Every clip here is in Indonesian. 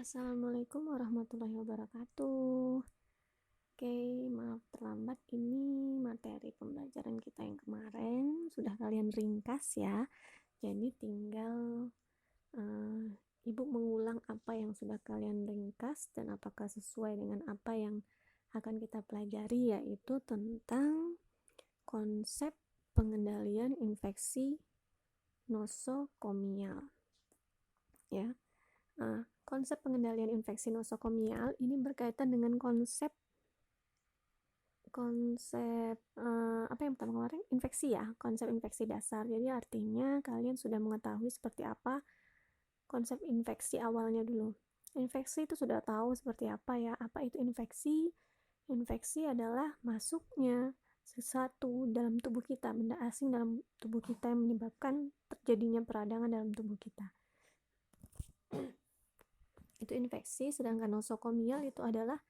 Assalamualaikum warahmatullahi wabarakatuh. Oke, maaf terlambat. Ini materi pembelajaran kita yang kemarin sudah kalian ringkas ya. Jadi tinggal Ibu mengulang apa yang sudah kalian ringkas dan apakah sesuai dengan apa yang akan kita pelajari, yaitu tentang konsep pengendalian infeksi nosokomial. Ya. Konsep pengendalian infeksi nosokomial ini berkaitan dengan konsep apa yang pertama kemarin, infeksi ya, konsep infeksi dasar. Jadi artinya kalian sudah mengetahui seperti apa konsep infeksi awalnya dulu. Infeksi itu sudah tahu seperti apa ya. Apa itu infeksi? Infeksi adalah masuknya sesuatu dalam tubuh kita, benda asing dalam tubuh kita yang menyebabkan terjadinya peradangan dalam tubuh kita. Itu infeksi, sedangkan nosokomial itu adalah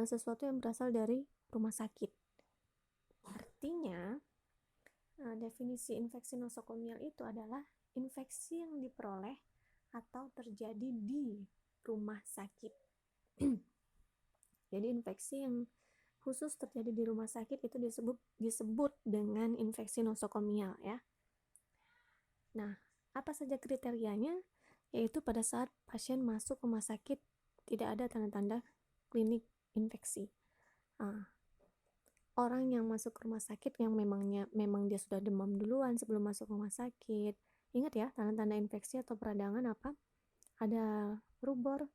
sesuatu yang berasal dari rumah sakit. Artinya, definisi infeksi nosokomial itu adalah infeksi yang diperoleh atau terjadi di rumah sakit. Jadi infeksi yang khusus terjadi di rumah sakit itu disebut dengan infeksi nosokomial ya. Nah, apa saja kriterianya? Yaitu pada saat pasien masuk rumah sakit tidak ada tanda-tanda klinik infeksi. Orang yang masuk ke rumah sakit yang memang dia sudah demam duluan sebelum masuk rumah sakit. Ingat ya, tanda-tanda infeksi atau peradangan apa? Ada rubor,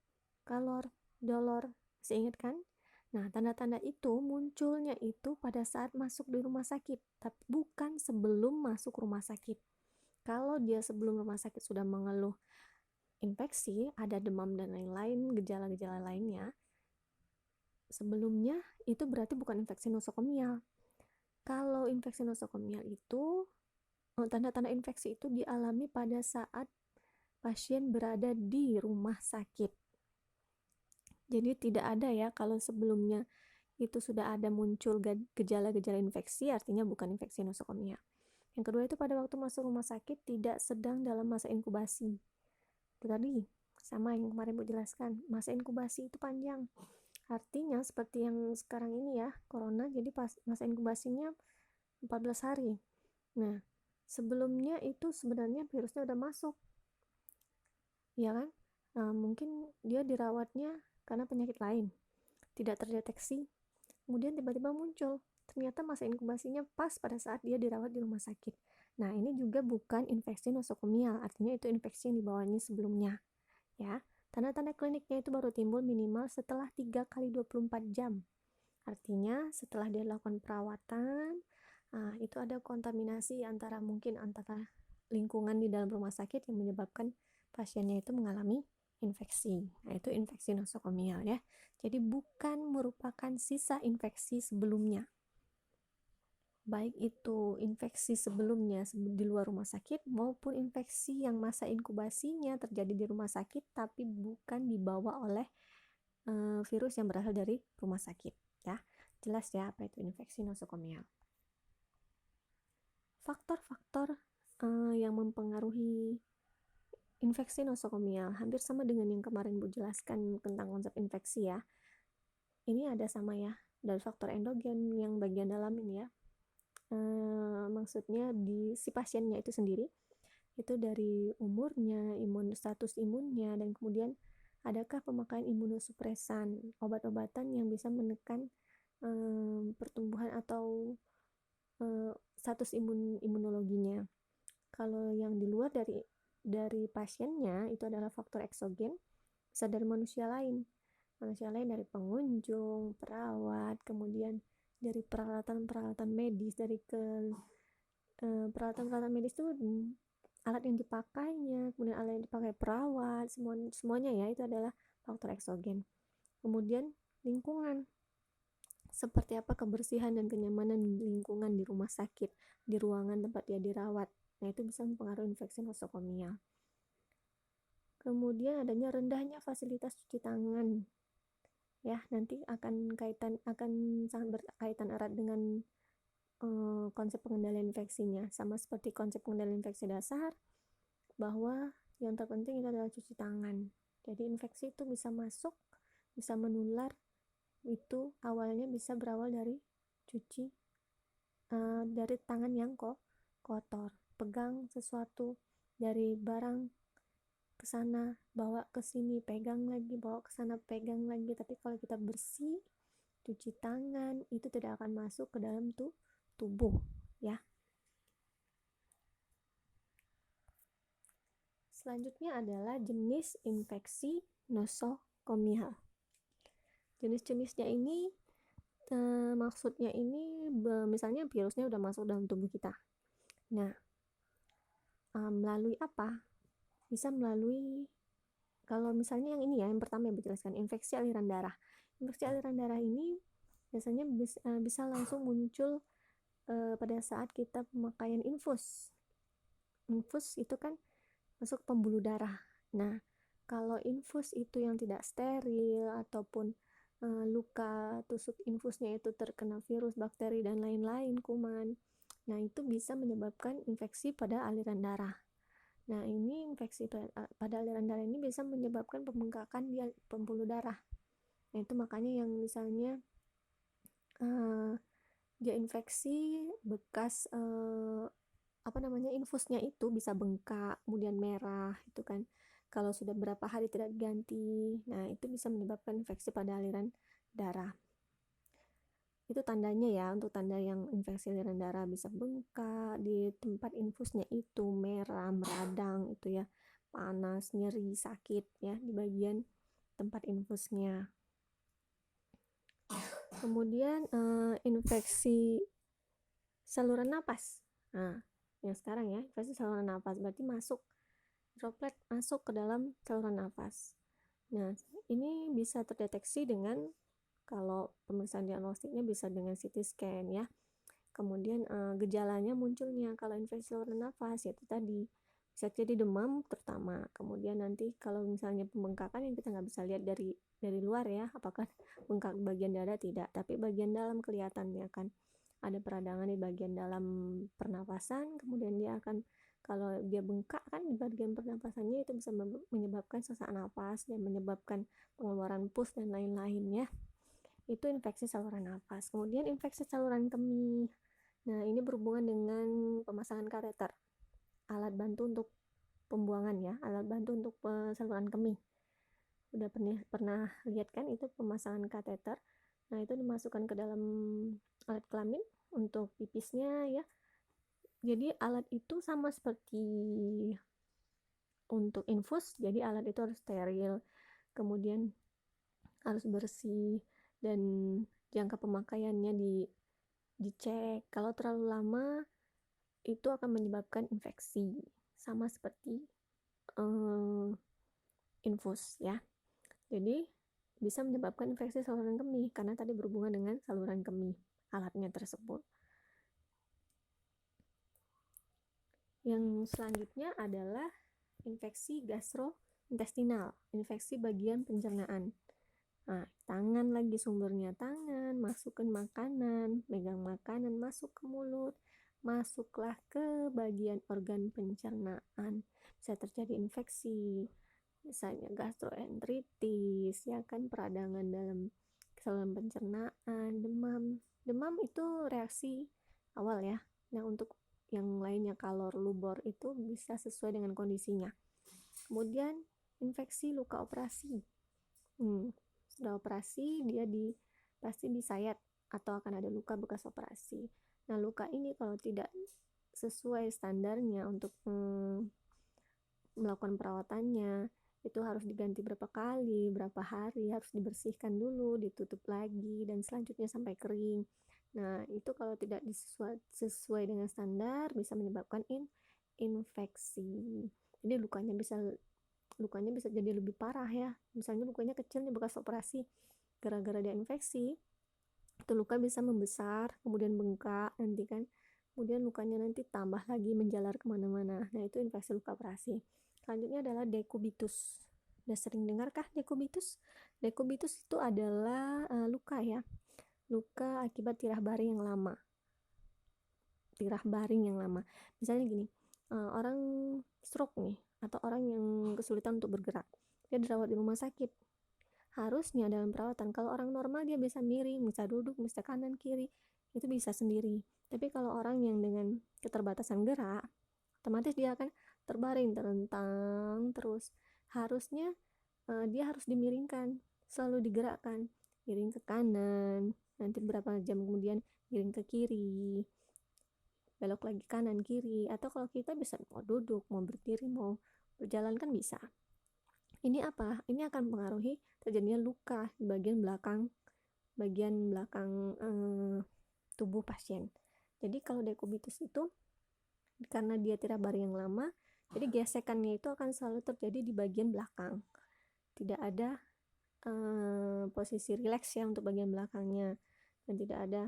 kalor, dolor. Masih ingat kan? Nah, tanda-tanda itu munculnya itu pada saat masuk di rumah sakit, tapi bukan sebelum masuk rumah sakit. Kalau dia sebelum rumah sakit sudah mengeluh infeksi, ada demam dan lain-lain, gejala-gejala lainnya, sebelumnya itu berarti bukan infeksi nosokomial. Kalau infeksi nosokomial itu, tanda-tanda infeksi itu dialami pada saat pasien berada di rumah sakit. Jadi tidak ada ya kalau sebelumnya itu sudah ada muncul gejala-gejala infeksi, artinya bukan infeksi nosokomial. Yang kedua itu pada waktu masuk rumah sakit tidak sedang dalam masa inkubasi. Itu tadi sama yang kemarin Bu jelaskan, masa inkubasi itu panjang. Artinya seperti yang sekarang ini ya, corona, jadi masa inkubasinya 14 hari. Nah, sebelumnya itu sebenarnya virusnya udah masuk. Ya kan? Nah, mungkin dia dirawatnya karena penyakit lain. Tidak terdeteksi. Kemudian tiba-tiba muncul. Ternyata masa inkubasinya pas pada saat dia dirawat di rumah sakit. Nah, ini juga bukan infeksi nosokomial. Artinya itu infeksi yang dibawanya sebelumnya. Ya. Tanda-tanda kliniknya itu baru timbul minimal setelah 3 kali 24 jam. Artinya setelah dia lakukan perawatan, itu ada kontaminasi antara lingkungan di dalam rumah sakit yang menyebabkan pasiennya itu mengalami infeksi. Nah, itu infeksi nosokomial ya. Jadi bukan merupakan sisa infeksi sebelumnya. Baik itu infeksi sebelumnya di luar rumah sakit maupun infeksi yang masa inkubasinya terjadi di rumah sakit tapi bukan dibawa oleh virus yang berasal dari rumah sakit ya. Jelas ya apa itu infeksi nosokomial. Faktor-faktor yang mempengaruhi infeksi nosokomial hampir sama dengan yang kemarin Bu jelaskan tentang konsep infeksi ya. Ini ada sama ya, dari faktor endogen yang bagian dalam ini ya. Maksudnya di si pasiennya itu sendiri, itu dari umurnya, status imunnya, dan kemudian adakah pemakaian imunosupresan, obat-obatan yang bisa menekan pertumbuhan atau status imunologinya. Kalau yang di luar dari pasiennya itu adalah faktor eksogen, bisa dari manusia lain dari pengunjung, perawat, kemudian dari peralatan-peralatan medis, dari peralatan-peralatan medis itu alat yang dipakainya, kemudian alat yang dipakai perawat, semuanya ya itu adalah faktor eksogen. Kemudian lingkungan, seperti apa kebersihan dan kenyamanan lingkungan di rumah sakit, di ruangan tempat dia dirawat. Nah, itu bisa mempengaruhi infeksi nosokomial. Kemudian adanya rendahnya fasilitas cuci tangan. Ya, nanti akan sangat berkaitan erat dengan konsep pengendalian infeksinya. Sama seperti konsep pengendalian infeksi dasar, bahwa yang terpenting itu adalah cuci tangan. Jadi infeksi itu bisa masuk, bisa menular, itu awalnya bisa berawal dari cuci dari tangan yang kotor, pegang sesuatu dari barang ke sana, bawa ke sini, pegang lagi, bawa ke sana, pegang lagi. Tapi kalau kita bersih, cuci tangan, itu tidak akan masuk ke dalam tubuh, ya. Selanjutnya adalah jenis infeksi nosokomial. Jenis-jenisnya ini maksudnya ini misalnya virusnya udah masuk dalam tubuh kita. Nah, melalui apa? Bisa melalui, kalau misalnya yang ini ya, yang pertama yang dijelaskan, infeksi aliran darah. Infeksi aliran darah ini biasanya bisa langsung muncul pada saat kita pemakaian infus. Infus itu kan masuk pembuluh darah. Nah, kalau infus itu yang tidak steril ataupun luka tusuk infusnya itu terkena virus, bakteri, dan lain-lain, kuman, nah itu bisa menyebabkan infeksi pada aliran darah. Nah, ini infeksi pada aliran darah ini bisa menyebabkan pembengkakan di pembuluh darah. Nah, itu makanya yang misalnya dia infeksi bekas infusnya itu bisa bengkak, kemudian merah, itu kan. Kalau sudah berapa hari tidak diganti, nah itu bisa menyebabkan infeksi pada aliran darah. Itu tandanya ya, untuk tanda yang infeksi aliran darah, bisa bengkak di tempat infusnya itu, merah, meradang, itu ya, panas, nyeri, sakit ya di bagian tempat infusnya. Kemudian infeksi saluran napas. Nah, yang sekarang ya, infeksi saluran napas berarti droplet masuk ke dalam saluran napas. Nah, ini bisa terdeteksi dengan, kalau pemeriksaan diagnostiknya bisa dengan CT scan ya. Kemudian gejalanya munculnya kalau infeksi saluran nafas, yaitu tadi bisa jadi demam terutama. Kemudian nanti kalau misalnya pembengkakan yang kita nggak bisa lihat dari luar ya, apakah bengkak bagian dada, tidak, tapi bagian dalam kelihatan ya kan, ada peradangan di bagian dalam pernapasan. Kemudian dia akan, kalau dia bengkak kan di bagian pernapasannya, itu bisa menyebabkan sesak napas dan menyebabkan pengeluaran pus dan lain-lain ya. Itu infeksi saluran napas. Kemudian infeksi saluran kemih. Nah, ini berhubungan dengan pemasangan kateter, alat bantu untuk pembuangan ya, alat bantu untuk saluran kemih. Udah pernah lihat kan itu pemasangan kateter. Nah, itu dimasukkan ke dalam alat kelamin untuk pipisnya ya. Jadi alat itu sama seperti untuk infus, jadi alat itu harus steril, kemudian harus bersih, dan jangka pemakaiannya dicek. Kalau terlalu lama itu akan menyebabkan infeksi, sama seperti infus ya. Jadi bisa menyebabkan infeksi saluran kemih karena tadi berhubungan dengan saluran kemih alatnya tersebut. Yang selanjutnya adalah infeksi gastrointestinal, infeksi bagian pencernaan. Nah, tangan lagi sumbernya, tangan, masukkan makanan, megang makanan, masuk ke mulut, masuklah ke bagian organ pencernaan. Bisa terjadi infeksi, misalnya gastroenteritis, ya kan, peradangan dalam saluran pencernaan, demam. Demam itu reaksi awal ya. Nah, untuk yang lainnya, kalor, lubor, itu bisa sesuai dengan kondisinya. Kemudian infeksi luka operasi. Sudah operasi, dia pasti disayat atau akan ada luka bekas operasi. Nah, luka ini kalau tidak sesuai standarnya untuk melakukan perawatannya, itu harus diganti berapa kali, berapa hari, harus dibersihkan dulu, ditutup lagi, dan selanjutnya sampai kering. Nah, itu kalau tidak sesuai dengan standar, bisa menyebabkan infeksi. Jadi lukanya bisa jadi lebih parah ya. Misalnya lukanya kecil nih bekas operasi, gara-gara dia infeksi, itu luka bisa membesar, kemudian bengkak nanti kan, kemudian lukanya nanti tambah lagi menjalar kemana-mana. Nah, itu infeksi luka operasi. Selanjutnya adalah dekubitus. Udah sering dengarkah dekubitus? Dekubitus itu adalah luka ya, luka akibat tirah baring yang lama. Misalnya gini, orang stroke nih, atau orang yang kesulitan untuk bergerak, dia dirawat di rumah sakit. Harusnya dalam perawatan, kalau orang normal dia bisa miring, bisa duduk, bisa kanan kiri, itu bisa sendiri. Tapi kalau orang yang dengan keterbatasan gerak, otomatis dia akan terbaring, terentang terus. Harusnya dia harus dimiringkan, selalu digerakkan, miring ke kanan, nanti berapa jam kemudian miring ke kiri, belok lagi kanan kiri. Atau kalau kita bisa mau duduk, mau berdiri, mau berjalan kan bisa. Ini apa? Ini akan mempengaruhi terjadinya luka di bagian belakang tubuh pasien. Jadi kalau dekubitus itu karena dia tidak baring yang lama, jadi gesekannya itu akan selalu terjadi di bagian belakang. Tidak ada posisi rileks ya untuk bagian belakangnya, dan tidak ada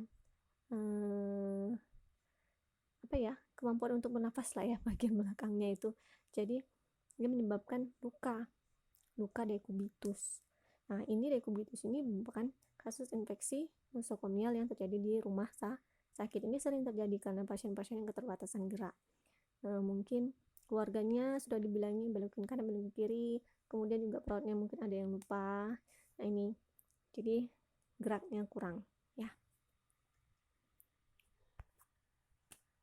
kemampuan untuk bernafas lah ya bagian belakangnya itu. Jadi dia menyebabkan luka dekubitus. Nah, ini dekubitus ini merupakan kasus infeksi nosokomial yang terjadi di rumah sakit. Ini sering terjadi karena pasien-pasien yang keterbatasan gerak. Mungkin keluarganya sudah dibilangi belokin kanan belokin kiri, kemudian juga perawatnya mungkin ada yang lupa. Nah, ini jadi geraknya kurang ya.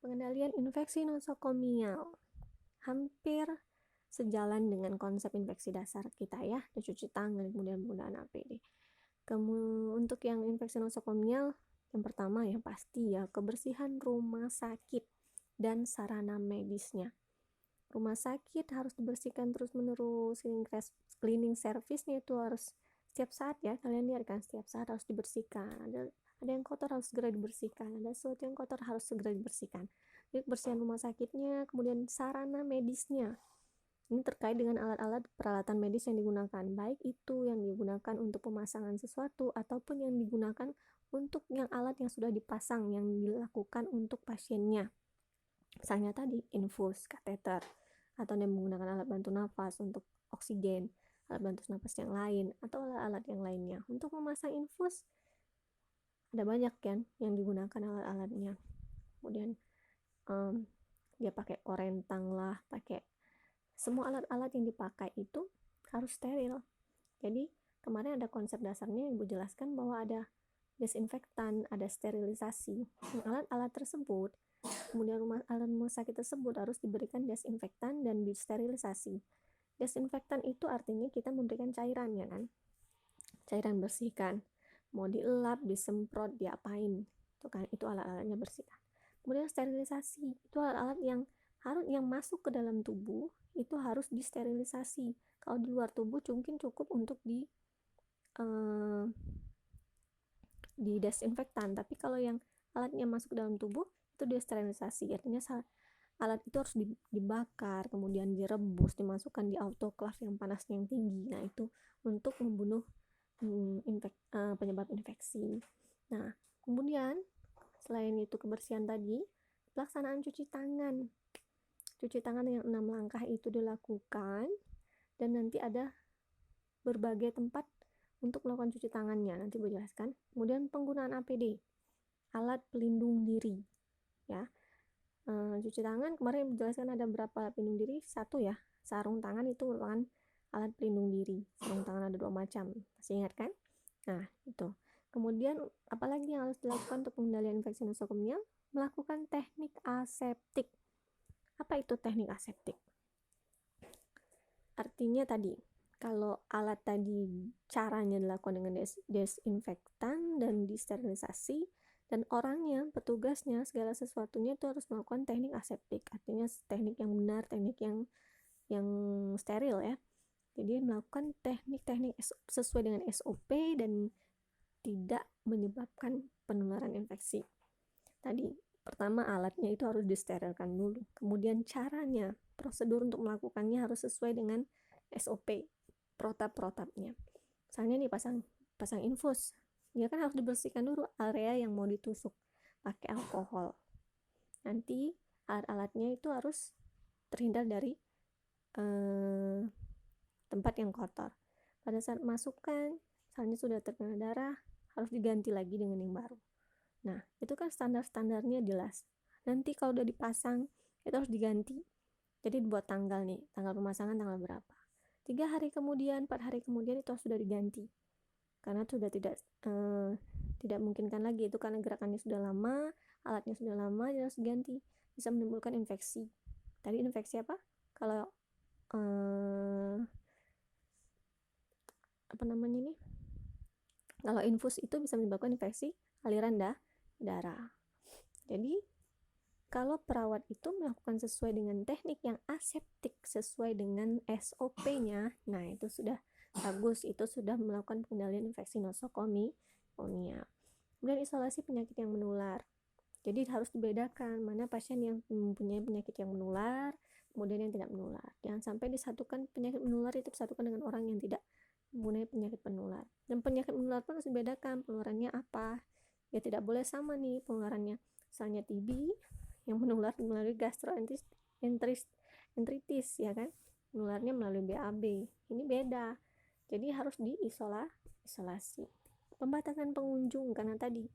Pengendalian infeksi nosokomial hampir sejalan dengan konsep infeksi dasar kita ya, cuci tangan, kemudian penggunaan APD. Untuk yang infeksi nosokomial, yang pertama ya pasti ya kebersihan rumah sakit dan sarana medisnya. Rumah sakit harus dibersihkan terus-menerus, cleaning service-nya itu harus setiap saat ya, kalian lihat kan, setiap saat harus dibersihkan. Ada yang kotor harus segera dibersihkan, ada sesuatu yang kotor harus segera dibersihkan. Jadi kebersihan rumah sakitnya, kemudian sarana medisnya. Ini terkait dengan alat-alat peralatan medis yang digunakan, baik itu yang digunakan untuk pemasangan sesuatu ataupun yang digunakan untuk yang alat yang sudah dipasang yang dilakukan untuk pasiennya. Misalnya tadi infus, kateter, atau yang menggunakan alat bantu nafas untuk oksigen, alat bantu nafas yang lain, atau alat-alat yang lainnya. Untuk memasang infus ada banyak kan yang digunakan alat-alatnya. Kemudian dia pakai korentang lah, pakai semua alat-alat yang dipakai itu harus steril. Jadi kemarin ada konsep dasarnya yang Ibu jelaskan bahwa ada desinfektan, ada sterilisasi. Alat-alat tersebut, kemudian alat rumah sakit tersebut harus diberikan desinfektan dan disterilisasi. Desinfektan itu artinya kita memberikan cairan ya kan, cairan bersihkan, mau dielap, disemprot, diapain, itu kan, itu alat-alatnya bersihkan. Kemudian sterilisasi, itu alat-alat yang masuk ke dalam tubuh itu harus disterilisasi. Kalau di luar tubuh mungkin cukup untuk di desinfektan, tapi kalau yang alatnya masuk ke dalam tubuh itu disterilisasi. Artinya alat itu harus dibakar, kemudian direbus, dimasukkan di autoclave yang panasnya yang tinggi. Nah, itu untuk membunuh penyebab infeksi. Nah, kemudian selain itu kebersihan tadi, pelaksanaan cuci tangan. Cuci tangan yang 6 langkah itu dilakukan, dan nanti ada berbagai tempat untuk melakukan cuci tangannya, nanti Ibu jelaskan. Kemudian penggunaan APD, alat pelindung diri ya. Cuci tangan kemarin Ibu jelaskan ada berapa alat pelindung diri? 1 ya, sarung tangan itu merupakan alat pelindung diri. Sarung tangan ada 2 macam, masih ingat kan? Nah, itu. Kemudian apalagi yang harus dilakukan untuk pengendalian infeksi nosokomial? Melakukan teknik aseptik. Apa itu teknik aseptik? Artinya tadi, kalau alat tadi caranya dilakukan dengan desinfektan dan disterilisasi, dan orangnya, petugasnya, segala sesuatunya itu harus melakukan teknik aseptik. Artinya teknik yang benar, teknik yang steril ya. Jadi melakukan teknik-teknik sesuai dengan SOP dan tidak menyebabkan penularan infeksi. Tadi pertama alatnya itu harus disterilkan dulu, kemudian caranya, prosedur untuk melakukannya harus sesuai dengan SOP, protap-protapnya. Misalnya nih pasang infus, dia kan harus dibersihkan dulu area yang mau ditusuk pakai alkohol. Nanti alat-alatnya itu harus terhindar dari tempat yang kotor. Pada saat masukkan, misalnya sudah terkena darah, harus diganti lagi dengan yang baru. Nah, itu kan standar-standarnya jelas. Nanti kalau udah dipasang, itu harus diganti. Jadi buat tanggal nih, tanggal pemasangan tanggal berapa. 3 hari kemudian, 4 hari kemudian itu sudah diganti, karena sudah tidak memungkinkan lagi, itu karena gerakannya sudah lama, alatnya sudah lama, jadi harus diganti, bisa menimbulkan infeksi. Tadi infeksi apa? Kalau kalau infus itu bisa menyebabkan infeksi aliran darah. Jadi kalau perawat itu melakukan sesuai dengan teknik yang aseptik, sesuai dengan SOP-nya, nah itu sudah bagus, itu sudah melakukan pengendalian infeksi nosokomial. Kemudian isolasi penyakit yang menular. Jadi harus dibedakan mana pasien yang mempunyai penyakit yang menular, kemudian yang tidak menular. Jangan sampai disatukan penyakit menular itu disatukan dengan orang yang tidak mempunyai penyakit penular. Dan penyakit menular pun harus dibedakan, penularannya apa. Ya tidak boleh sama nih penularannya. Misalnya TB yang menular melalui gastroenteritis, ya kan, menularnya melalui BAB, ini beda, jadi harus diisolasi. Pembatasan pengunjung karena tadi,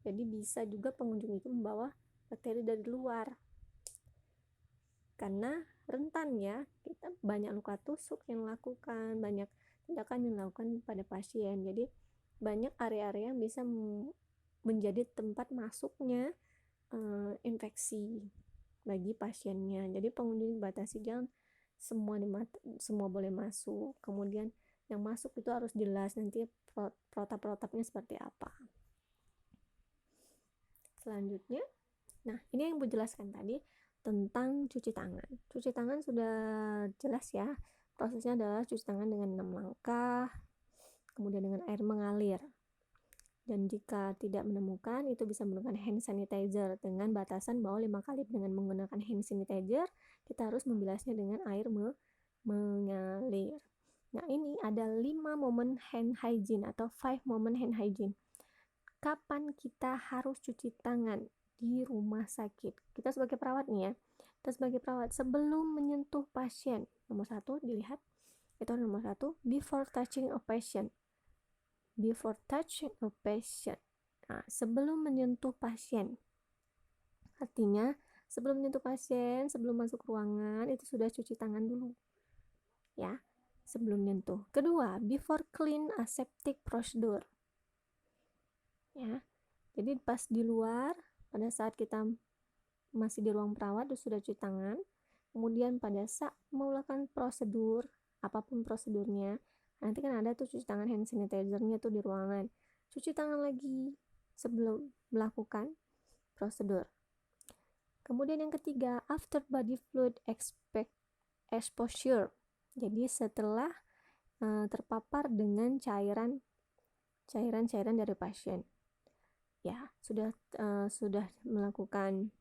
jadi bisa juga pengunjung itu membawa bakteri dari luar, karena rentan ya, kita banyak luka tusuk yang dilakukan, banyak tindakan yang dilakukan pada pasien, jadi banyak area-area yang bisa menjadi tempat masuknya infeksi bagi pasiennya. Jadi pengunjung dibatasi, jangan semua boleh masuk. Kemudian yang masuk itu harus jelas nanti protap-protapnya seperti apa. Selanjutnya, nah ini yang Bu jelaskan tadi tentang cuci tangan. Cuci tangan sudah jelas ya. Prosesnya adalah cuci tangan dengan 6 langkah, kemudian dengan air mengalir. Dan jika tidak menemukan, itu bisa menggunakan hand sanitizer dengan batasan bahwa 5 kali dengan menggunakan hand sanitizer, kita harus membilasnya dengan air mengalir. Nah, ini ada 5 momen hand hygiene atau 5 moment hand hygiene. Kapan kita harus cuci tangan di rumah sakit? Kita sebagai perawat nih ya. Kita sebagai perawat sebelum menyentuh pasien. Nomor 1 dilihat. Itu nomor 1, before touching a patient. Before touching a patient. Nah, sebelum menyentuh pasien. Artinya, sebelum menyentuh pasien, sebelum masuk ruangan, itu sudah cuci tangan dulu. Ya, sebelum menyentuh. Kedua, before clean aseptic procedure. Ya, jadi pas di luar, pada saat kita masih di ruang perawat, itu sudah cuci tangan. Kemudian pada saat melakukan prosedur, apapun prosedurnya, nanti kan ada tuh cuci tangan hand sanitizer-nya tuh di ruangan. Cuci tangan lagi sebelum melakukan prosedur. Kemudian yang ketiga, after body fluid exposure. Jadi setelah terpapar dengan cairan dari pasien. Ya, sudah melakukan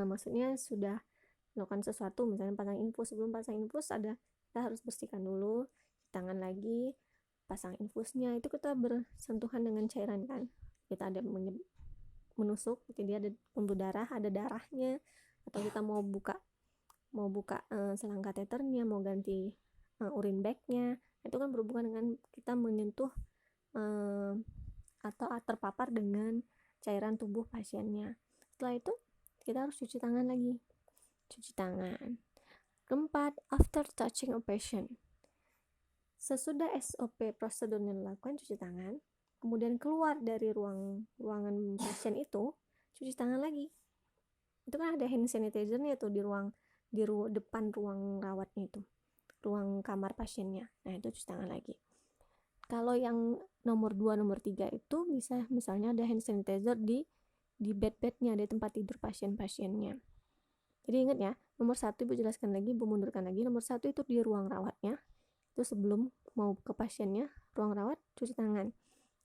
maksudnya sudah melakukan sesuatu, misalnya pasang infus. Sebelum pasang infus kita harus bersihkan dulu tangan lagi, pasang infusnya, itu kita bersentuhan dengan cairan kan, kita ada menusuk, jadi ada pembuluh darah, ada darahnya, atau kita mau buka selang kateternya, mau ganti urin bagnya, itu kan berhubungan dengan kita menyentuh atau terpapar dengan cairan tubuh pasiennya. Setelah itu kita harus cuci tangan lagi. Cuci tangan. Keempat, after touching a patient. Sesudah SOP prosedurnya dilakukan, cuci tangan, kemudian keluar dari ruangan pasien itu, cuci tangan lagi. Itu kan ada hand sanitizer-nya tuh di depan ruang rawatnya itu, ruang kamar pasiennya. Nah, itu cuci tangan lagi. Kalau yang nomor 2, nomor 3 itu bisa misalnya ada hand sanitizer di bed-bednya, di tempat tidur pasien-pasiennya. Jadi ingat ya, nomor 1 Ibu jelaskan lagi, Ibu mundurkan lagi. Nomor 1 itu di ruang rawatnya, itu sebelum mau ke pasiennya, ruang rawat, cuci tangan.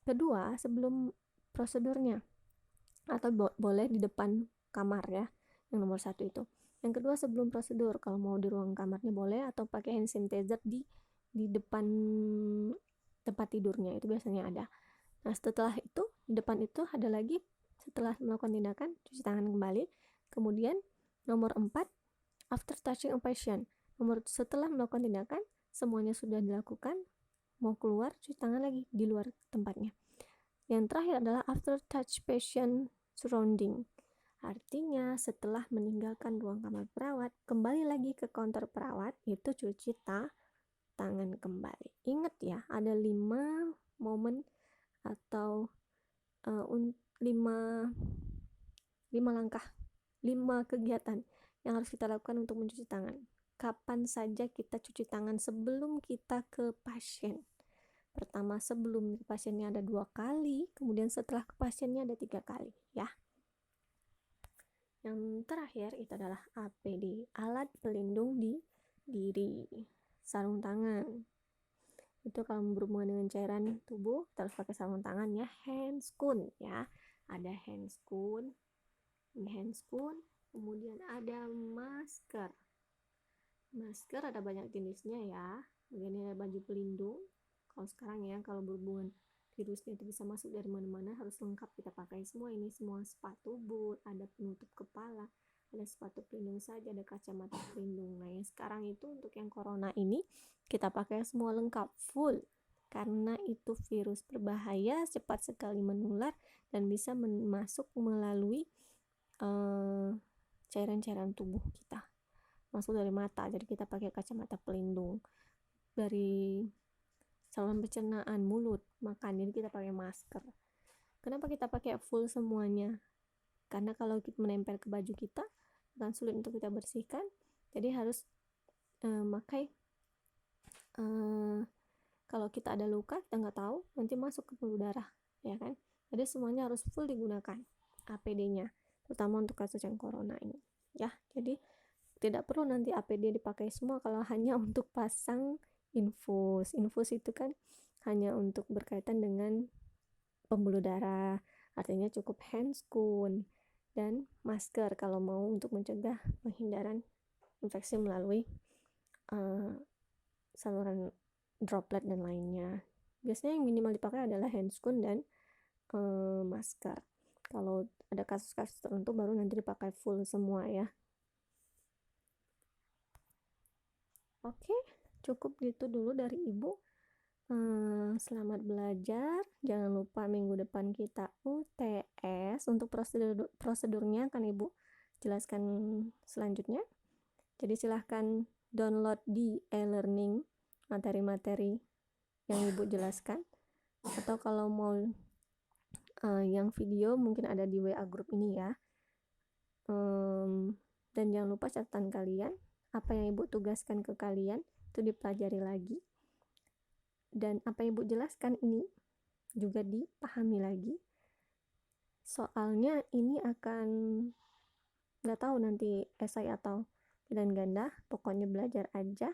Kedua, sebelum prosedurnya, atau boleh di depan kamar ya, yang nomor 1 itu. Yang kedua, sebelum prosedur, kalau mau di ruang kamarnya boleh, atau pakai hand sanitizer di depan tempat tidurnya, itu biasanya ada. Nah, setelah itu, di depan itu ada lagi, setelah melakukan tindakan, cuci tangan kembali. Kemudian nomor 4, after touching a patient. Setelah melakukan tindakan, semuanya sudah dilakukan, mau keluar, cuci tangan lagi di luar tempatnya. Yang terakhir adalah after touch patient surrounding. Artinya setelah meninggalkan ruang kamar perawat, kembali lagi ke counter perawat, itu cuci tangan kembali. Ingat ya, ada 5 momen atau 5 langkah, 5 kegiatan yang harus kita lakukan untuk mencuci tangan. Kapan saja kita cuci tangan sebelum kita ke pasien. Pertama, sebelum ke pasiennya ada 2 kali, kemudian setelah ke pasiennya ada 3 kali ya. Yang terakhir itu adalah APD, alat pelindung diri, sarung tangan. Itu kalau berhubungan dengan cairan tubuh kita harus pakai sarung tangan ya, handscoon ya. Ada handscoon, ini handscoon, kemudian ada masker. Masker ada banyak jenisnya ya. Kemudian ini ada baju pelindung. Kalau sekarang ya, kalau berhubungan virusnya itu bisa masuk dari mana-mana, harus lengkap kita pakai semua ini, semua sepatu boot, ada penutup kepala, ada sepatu pelindung saja, ada kacamata pelindung. Nah, yang sekarang itu untuk yang corona ini kita pakai semua lengkap full, karena itu virus berbahaya, cepat sekali menular dan bisa masuk melalui cairan-cairan tubuh kita, masuk dari mata. Jadi kita pakai kacamata pelindung. Dari saluran pencernaan, mulut, makan, jadi kita pakai masker. Kenapa kita pakai full semuanya? Karena kalau kita menempel ke baju kita akan sulit untuk kita bersihkan, jadi harus pakai kalau kita ada luka, kita nggak tahu nanti masuk ke pembuluh darah ya kan. Jadi semuanya harus full digunakan APD-nya, terutama untuk kasus yang corona ini ya. Jadi tidak perlu nanti APD dipakai semua kalau hanya untuk pasang infus. Infus itu kan hanya untuk berkaitan dengan pembuluh darah, artinya cukup handscoon dan masker kalau mau untuk mencegah penghindaran infeksi melalui saluran droplet dan lainnya. Biasanya yang minimal dipakai adalah handscoon dan masker. Kalau ada kasus-kasus tertentu baru nanti dipakai full semua ya. Oke, cukup gitu dulu dari Ibu. Selamat belajar. Jangan lupa minggu depan kita UTS. Untuk prosedurnya akan Ibu jelaskan selanjutnya. Jadi silahkan download di e-learning materi-materi yang Ibu jelaskan. Atau kalau mau yang video mungkin ada di WA grup ini ya. Dan jangan lupa catatan kalian, apa yang Ibu tugaskan ke kalian itu dipelajari lagi, dan apa yang Ibu jelaskan ini juga dipahami lagi. Soalnya ini akan nggak tahu nanti esai atau pilihan ganda, pokoknya belajar aja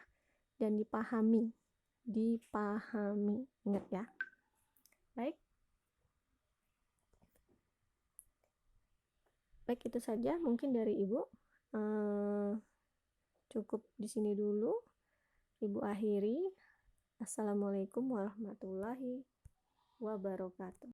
dan dipahami, ingat ya. Baik, itu saja mungkin dari Ibu. Cukup di sini dulu. Ibu akhiri. Assalamualaikum warahmatullahi wabarakatuh.